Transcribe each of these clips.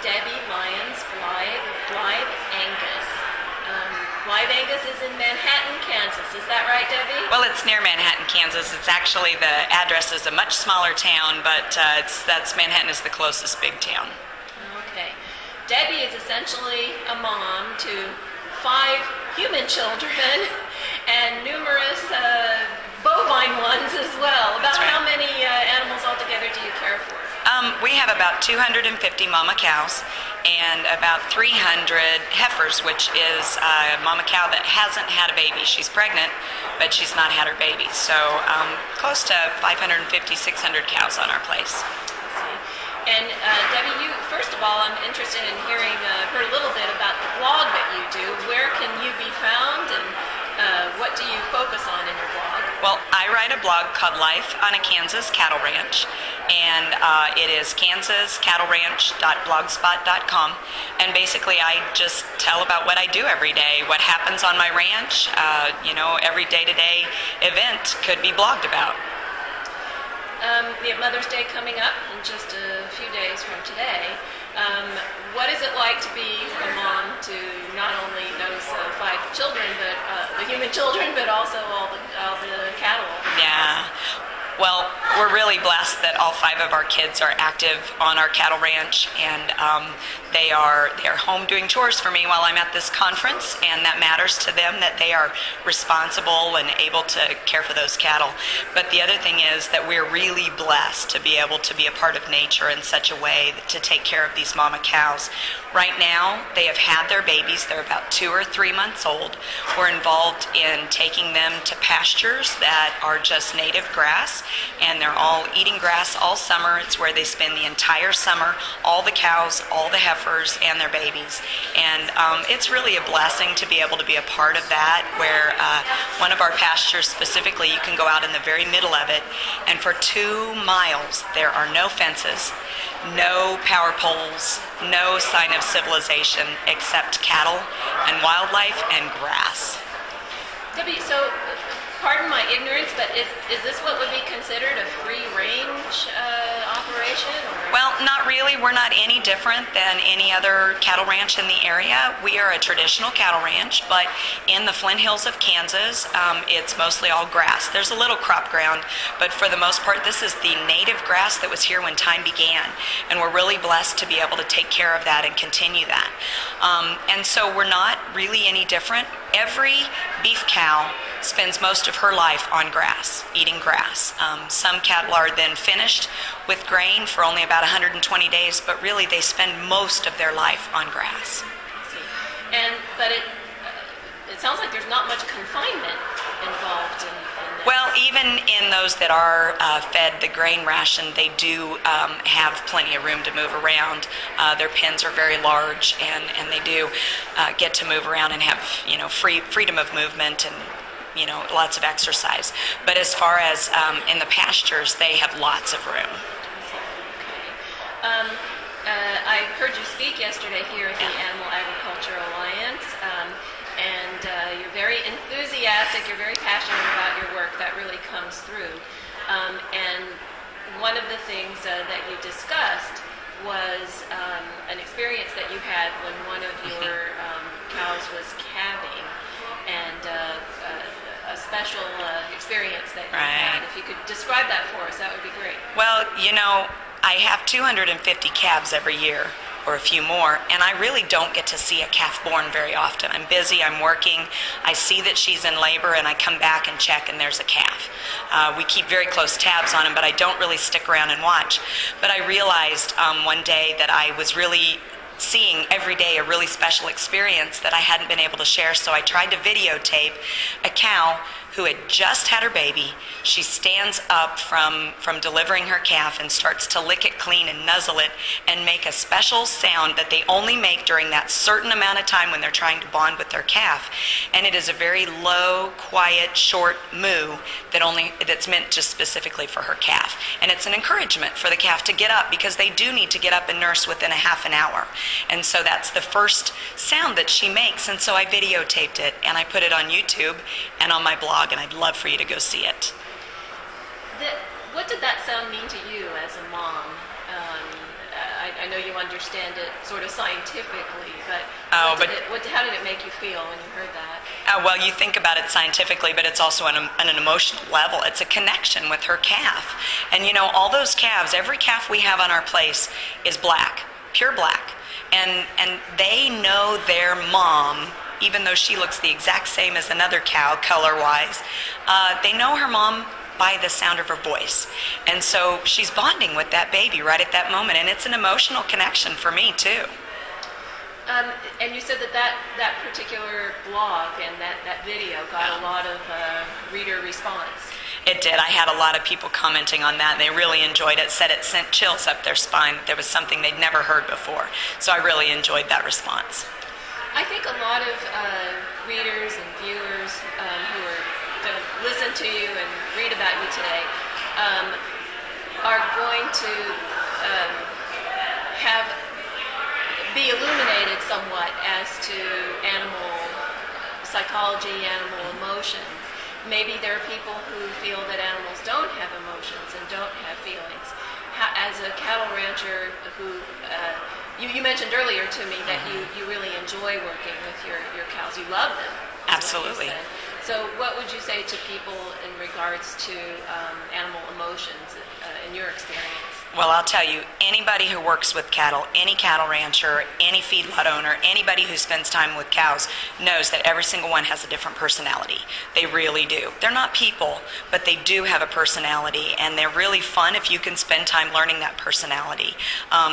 Debbie Lyons-Blythe Angus. Blythe Angus is in Manhattan, Kansas. Is that right, Debbie? Well, it's near Manhattan, Kansas. It's actually, the address is a much smaller town, but Manhattan is the closest big town. Okay. Debbie is essentially a mom to 5 human children and numerous bovine ones as well. About how many animals altogether do you care for? We have about 250 mama cows and about 300 heifers, which is a mama cow that hasn't had a baby. She's pregnant, but she's not had her baby. So close to 550, 600 cows on our place. And Debbie, first of all, I'm interested in heard a little bit about the blog that you do. Where can you be found, and what do you focus on in your blog? Well, I write a blog called Life on a Kansas Cattle Ranch, and it is kansascattleranch.blogspot.com. And basically, I just tell about what I do every day, what happens on my ranch. Every day-to-day event could be blogged about. We have Mother's Day coming up in just a few days from today. What is it like to be a mom to not only those 5 children, but the human children, but also all the cattle? Yeah. Well, we're really blessed that all 5 of our kids are active on our cattle ranch, and they are home doing chores for me while I'm at this conference, and that matters to them, that they are responsible and able to care for those cattle. But the other thing is that we're really blessed to be able to be a part of nature in such a way to take care of these mama cows. Right now, they have had their babies. They're about 2 or 3 months old. We're involved in taking them to pastures that are just native grass, and they're all eating grass all summer. It's where they spend the entire summer, all the cows, all the heifers, and their babies. And it's really a blessing to be able to be a part of that, where one of our pastures specifically, you can go out in the very middle of it, and for 2 miles there are no fences, no power poles, no sign of civilization except cattle and wildlife and grass. Debbie, so pardon my ignorance, but is this what would be considered a free-range operation? Or? Well, not really. We're not any different than any other cattle ranch in the area. We are a traditional cattle ranch, but in the Flint Hills of Kansas, it's mostly all grass. There's a little crop ground, but for the most part, this is the native grass that was here when time began, and we're really blessed to be able to take care of that and continue that. And so we're not really any different. Every beef cow spends most of her life on grass, eating grass. Some cattle are then finished with grain for only about 120 days, but really they spend most of their life on grass. But it sounds like there's not much confinement involved in that. Well, even in those that are fed the grain ration, they do have plenty of room to move around. Their pens are very large, and they do get to move around and have freedom of movement and lots of exercise. But as far as in the pastures, they have lots of room. Okay. I heard you speak yesterday here at the Animal Agriculture Alliance, and you're very enthusiastic, you're very passionate about your work. That really comes through. And one of the things that you discussed was an experience that you had when one of your cows was calving, and a special experience that you had. If you could describe that for us, that would be great. Well, I have 250 calves every year, or a few more, and I really don't get to see a calf born very often. I'm busy, I'm working, I see that she's in labor, and I come back and check, and there's a calf. We keep very close tabs on them, but I don't really stick around and watch. But I realized one day that I was really seeing every day a really special experience that I hadn't been able to share, so I tried to videotape a cow who had just had her baby. She stands up from delivering her calf and starts to lick it clean and nuzzle it and make a special sound that they only make during that certain amount of time when they're trying to bond with their calf. And it is a very low, quiet, short moo that's meant just specifically for her calf. And it's an encouragement for the calf to get up, because they do need to get up and nurse within a half an hour. And so that's the first sound that she makes. And so I videotaped it and I put it on YouTube and on my blog, and I'd love for you to go see it. What did that sound mean to you as a mom? I know you understand it sort of scientifically, but, how did it make you feel when you heard that? Well, you think about it scientifically, but it's also on an emotional level. It's a connection with her calf. And all those calves, every calf we have on our place is black, pure black. And they know their mom, even though she looks the exact same as another cow, color-wise. They know her mom by the sound of her voice. And so she's bonding with that baby right at that moment. And it's an emotional connection for me, too. And you said that particular blog and that video got a lot of reader response. It did. I had a lot of people commenting on that. They really enjoyed it, said it sent chills up their spine, that there was something they'd never heard before. So I really enjoyed that response. I think a lot of readers and viewers who are going to listen to you and read about you today are going to be illuminated somewhat as to animal psychology, animal emotions. Maybe there are people who feel that animals don't have emotions and don't have feelings. As a cattle rancher who, you mentioned earlier to me that you really enjoy working with your cows. You love them. Absolutely. So what would you say to people in regards to animal emotions in your experience? Well, I'll tell you, anybody who works with cattle, any cattle rancher, any feedlot owner, anybody who spends time with cows knows that every single one has a different personality. They really do. They're not people, but they do have a personality, and they're really fun if you can spend time learning that personality.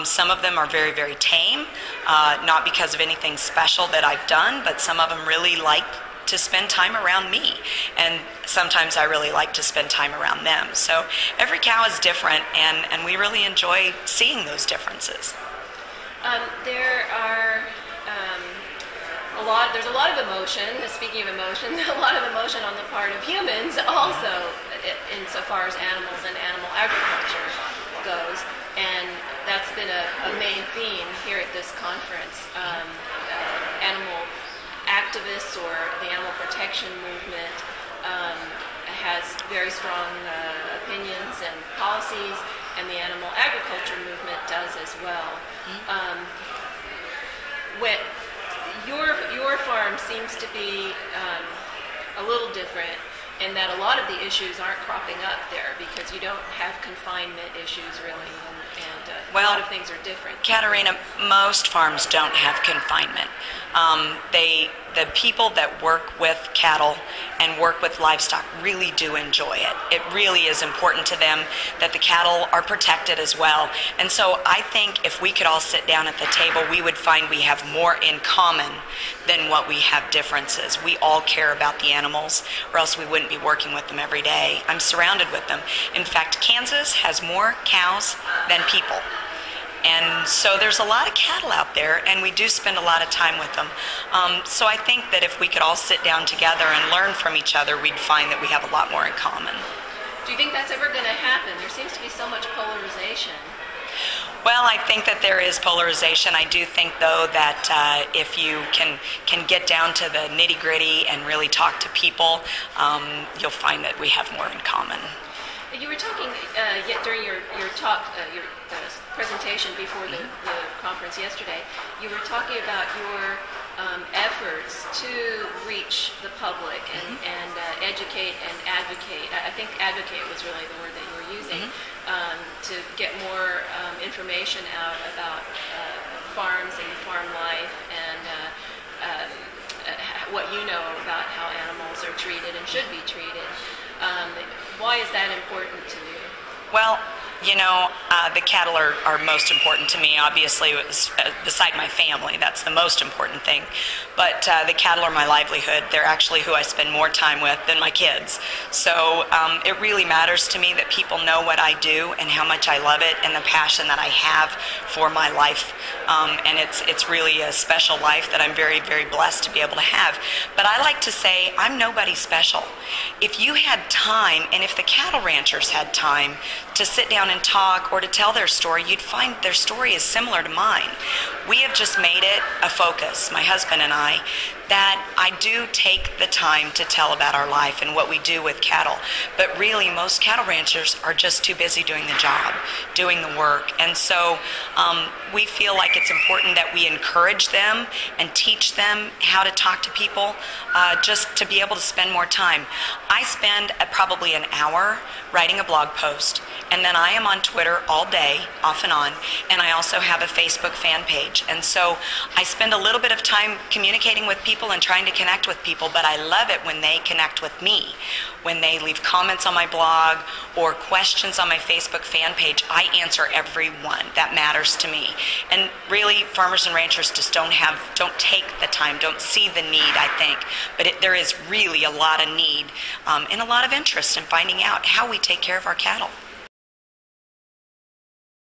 Some of them are very, very tame, not because of anything special that I've done, but some of them really like to spend time around me, and sometimes I really like to spend time around them. So every cow is different, and we really enjoy seeing those differences. There's a lot of emotion, speaking of emotion, a lot of emotion on the part of humans also, insofar as animals and animal agriculture goes, and that's been a main theme here at this conference. Animal activists or the animal protection movement has very strong opinions and policies, and the animal agriculture movement does as well. When your farm seems to be a little different in that a lot of the issues aren't cropping up there because you don't have confinement issues really, and a lot of things are different. Katerina, most farms don't have confinement. The people that work with cattle and work with livestock really do enjoy it. It really is important to them that the cattle are protected as well. And so I think if we could all sit down at the table, we would find we have more in common than what we have differences. We all care about the animals, or else we wouldn't be working with them every day. I'm surrounded with them. In fact, Kansas has more cows than people. And so there's a lot of cattle out there, and we do spend a lot of time with them. So I think that if we could all sit down together and learn from each other, we'd find that we have a lot more in common. Do you think that's ever going to happen? There seems to be so much polarization. Well, I think that there is polarization. I do think, though, that if you can get down to the nitty-gritty and really talk to people, you'll find that we have more in common. You were talking during your talk, your presentation before the conference yesterday. You were talking about your efforts to reach the public and educate and advocate. I think advocate was really the word that you were using, to get more information out about farms and farm life and what you know about how animals are treated and should be treated. Why is that important to you? Well, the cattle are most important to me. Obviously, beside my family, that's the most important thing. But the cattle are my livelihood. They're actually who I spend more time with than my kids. So it really matters to me that people know what I do and how much I love it and the passion that I have for my life. And it's really a special life that I'm very, very blessed to be able to have. But I like to say I'm nobody special. If you had time, and if the cattle ranchers had time to sit down and talk or to tell their story, you'd find their story is similar to mine. We have just made it a focus, my husband and I, that I do take the time to tell about our life and what we do with cattle. But really, most cattle ranchers are just too busy doing the job, doing the work. And so we feel like it's important that we encourage them and teach them how to talk to people, just to be able to spend more time. I spend probably an hour writing a blog post, and then I am on Twitter all day, off and on, and I also have a Facebook fan page. And so I spend a little bit of time communicating with people and trying to connect with people, but I love it when they connect with me. When they leave comments on my blog or questions on my Facebook fan page, I answer every one. That matters to me. And really, farmers and ranchers just don't take the time, don't see the need, I think. But there is really a lot of need and a lot of interest in finding out how we take care of our cattle.